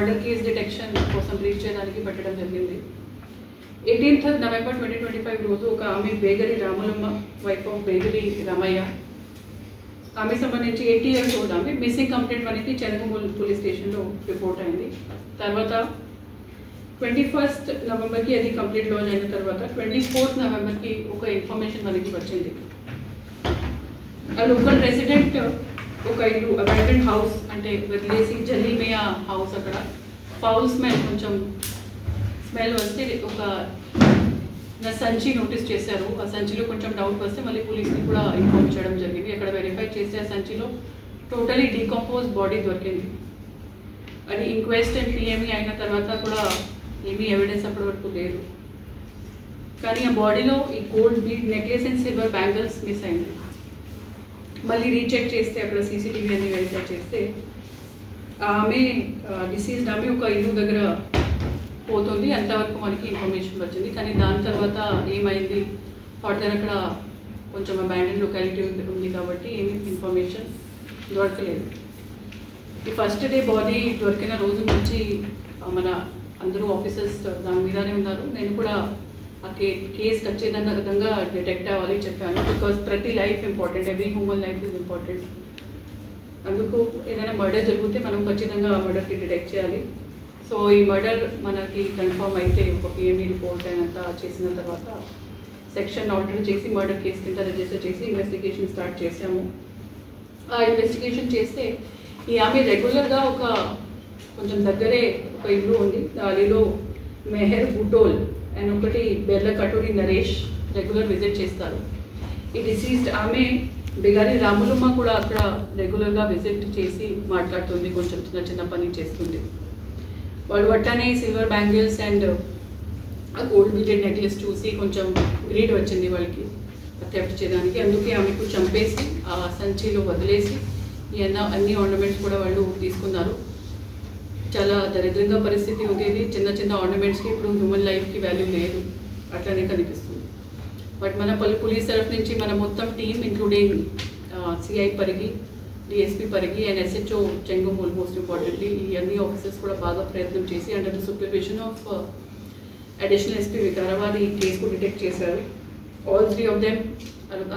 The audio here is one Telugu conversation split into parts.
మర్డర్ కేస్ డిటెక్షన్ కోసం రీచ్ చేయడానికి పెట్టడం జరిగింది. 18th November 2025 రోజు ఒక ఆమె బేగరి రాములమ్మ, వైఫ్ ఆఫ్ బేగరి రామయ్య, ఆమె సంబంధించి 80 years old ఆమె మిస్సింగ్ కంప్లైంట్ మనకి చెనగమూల్ పోలీస్ స్టేషన్లో రిపోర్ట్ అయింది. తర్వాత 21st Novemberకి అది కంప్లీట్ లాంచ్ అయిన తర్వాత 24th Novemberకి ఒక ఇన్ఫర్మేషన్ మనకి వచ్చింది. ఆ లోకల్ రెసిడెంట్ ఒక ఇల్లు అబాండెండ్ హౌస్ అంటే వదిలేసి జల్లీమేయా హౌస్, అక్కడ ఫౌల్ స్మెల్, కొంచెం స్మెల్ వస్తే ఒక సంచి నోటీస్ చేశారు. ఆ సంచిలో కొంచెం డౌట్ వస్తే మళ్ళీ పోలీస్ని కూడా ఇన్ఫార్మ్ చేయడం జరిగింది. అక్కడ వెరిఫై చేస్తే ఆ సంచిలో టోటలీ డీకంపోజ్ బాడీ దొరికింది. అది ఇంక్వెస్ట్ అండ్ పిఎంఈ అయిన తర్వాత కూడా ఏమీ ఎవిడెన్స్ అప్పటి వరకు లేదు. కానీ ఆ బాడీలో ఈ gold bead necklace and silver bangles miss అయింది. మళ్ళీ రీచెక్ చేస్తే అక్కడ సీసీటీవీ అన్ని వెరిఫై చేస్తే ఆమె డిసీజ్డ్ ఆమె ఒక ఇల్లు దగ్గర పోతుంది, అంతవరకు మనకి ఇన్ఫర్మేషన్ వచ్చింది. కానీ దాని తర్వాత ఏమైంది, ఫర్దర్ అక్కడ కొంచెం అబాండెన్ లొకాలిటీ ఉంది కాబట్టి ఏమి ఇన్ఫర్మేషన్ దొరకలేదు. ఈ ఫస్ట్ డే బాడీ దొరికిన రోజు నుంచి మన అందరూ ఆఫీసర్స్ దాని మీదనే ఉన్నారు. నేను కూడా ఆ కేసు ఖచ్చితంగా డిటెక్ట్ అవ్వాలి చెప్పాను. బికాస్ ప్రతి life important, every human life is important. అందుకు ఏదైనా మర్డర్ జరిగితే మనం ఖచ్చితంగా ఆ మర్డర్కి డిటెక్ట్ చేయాలి. సో ఈ మర్డర్ మనకి కన్ఫర్మ్ అయితే ఒక పిఎంఈ రిపోర్ట్ అయినంత చేసిన తర్వాత సెక్షన్ ఆర్డర్ చేసి మర్డర్ కేసు కింద రిజిస్టర్ చేసి ఇన్వెస్టిగేషన్ స్టార్ట్ చేసాము. ఆ ఇన్వెస్టిగేషన్ చేస్తే ఈ ఆమె రెగ్యులర్గా ఒక కొంచెం దగ్గరే ఒక ఇల్లు ఉంది, దానిలో మెహర్ బుటోల్ అండ్ ఒకటి బెర్ల కటూరి నరేష్ రెగ్యులర్ విజిట్ చేస్తారు. ఈ డిసీజ్డ్ ఆమె బేగరి రాములమ్మ కూడా అక్కడ రెగ్యులర్గా విజిట్ చేసి మాట్లాడుతుంది, కొంచెం చిన్న చిన్న పని చేస్తుంది. వాళ్ళు వట్టానే silver bangles and gold beaded necklace చూసి కొంచెం గ్రీడ్ వచ్చింది వాళ్ళకి థెఫ్ట్ చేయడానికి. అందుకే ఆమెకు చంపేసి ఆ సంచిలో వదిలేసి అన్ని ఆర్నమెంట్స్ కూడా వాళ్ళు తీసుకున్నారు. చాలా దరిద్రంగా పరిస్థితి ఉండేది. చిన్న చిన్న ఆర్నమెంట్స్కి ఇప్పుడు హ్యూమన్ లైఫ్కి వాల్యూ లేదు, అట్లనే కనిపిస్తుంది. బట్ మన పోలీస్ తరఫు నుంచి మన మొత్తం team including CI Parigi, DSP Parigi and SHO Chengamul, most importantly ఈ అన్ని ఆఫీసర్స్ కూడా బాగా ప్రయత్నం చేసి under the supervision of additional SP Vikarabad ఈ కేసుకు డిటెక్ట్ చేశారు. ఆల్ 3 of them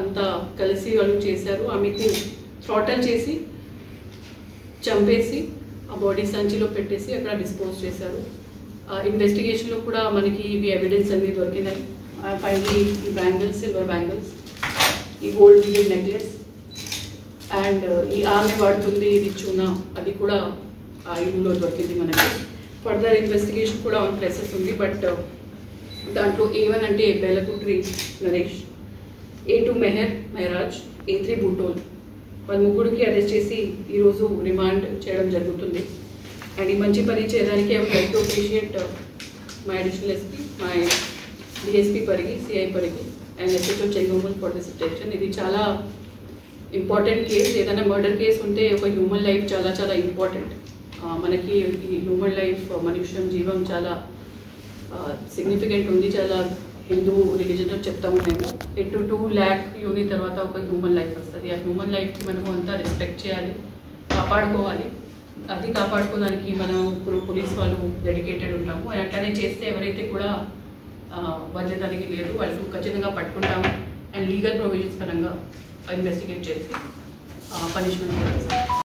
అంతా కలిసి వాళ్ళు చేశారు. ఆమెకు థ్రాటల్ చేసి చంపేసి ఆ బాడీ సంచిలో పెట్టేసి అక్కడ డిస్పోజ్ చేశారు. ఇన్వెస్టిగేషన్లో కూడా మనకి ఇవి ఎవిడెన్స్ అన్నీ దొరికినాయి. ఫైనలీ ఈ బ్యాంగిల్స్, సిల్వర్ బ్యాంగిల్స్, ఈ గోల్డ్ బీడెడ్ నెక్లెస్ అండ్ ఈ ఆమె వాడుతుంది ఇది చూనా, అది కూడా ఆ ఇల్లులో దొరికింది మనకి. ఫర్దర్ ఇన్వెస్టిగేషన్ కూడా ఆన్ ప్లేసెస్ ఉంది. బట్ దాంట్లో A1 అంటే బెల్లకుట్రి నరేష్, A2 మెహరాజ్, A3 బుటోల్, వాళ్ళ ముగ్గురికి అరెస్ట్ చేసి ఈరోజు రిమాండ్ చేయడం జరుగుతుంది. అండ్ ఈ మంచి పని చేయడానికి I would like to appreciate my additional SP, my DSP Parigi, CI Parigi and SHO Chengamul for this detection. ఇది చాలా ఇంపార్టెంట్ కేసు. ఏదైనా మర్డర్ కేసు ఉంటే ఒక హ్యూమన్ లైఫ్ చాలా చాలా ఇంపార్టెంట్. మనకి ఈ హ్యూమన్ లైఫ్, మనుష్యం జీవం చాలా సిగ్నిఫికెంట్ ఉంది. చాలా హిందూ రిలీజన్లో చెప్తాము మేము 8 to 2 lakh యూని తర్వాత ఒక హ్యూమన్ లైఫ్ వస్తుంది. ఆ హ్యూమన్ లైఫ్కి మనము అంతా రెస్పెక్ట్ చేయాలి, కాపాడుకోవాలి. అది కాపాడుకోవడానికి మనం ఇప్పుడు పోలీస్ వాళ్ళు డెడికేటెడ్ ఉంటాము. అట్లనే చేస్తే ఎవరైతే కూడా వదిలేదానికి లేదు, వాళ్ళకు ఖచ్చితంగా పట్టుకుంటాము అండ్ లీగల్ ప్రొవిజన్స్ పరంగా ఇన్వెస్టిగేట్ చేసి పనిష్మెంట్ చేస్తాం.